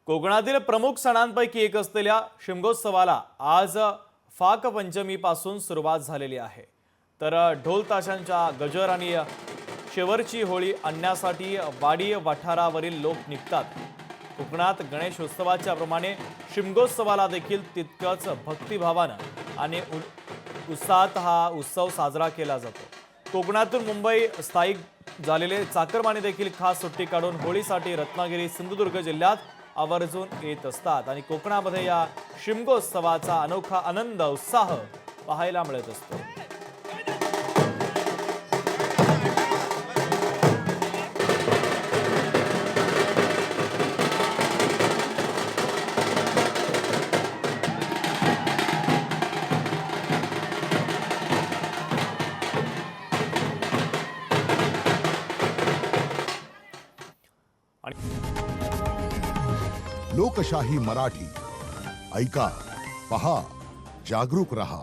कोकणातील प्रमुख सणांपैकी एक असलेल्या शिमगोत्सवाला आज फाक पंचमीपासून सुरुवात झालेली आहे। तर ढोल ताशांच्या गजर आणि शेवरची होळी आणण्यासाठी वाडी वाठारावरील लोक निघतात। कोकणात गणेश उत्सवाच्या प्रमाणे शिमगोत्सवाला देखील तितकंच भक्तिभावानं आणि उत्साहात हा उत्सव साजरा केला जातो। कोकणातून मुंबई स्थायिक झालेले चाकरमानी देखील खास सुट्टी काढून होळीसाठी रत्नागिरी सिंधुदुर्ग जिल्ह्यात आवर्जून येत असतात आणि कोकणामध्ये या शिमगोत्सवाचा अनोखा आनंद उत्साह पाहायला मिळत असतो। लोकशाही मराठी ऐका, पहा, जागरूक रहा।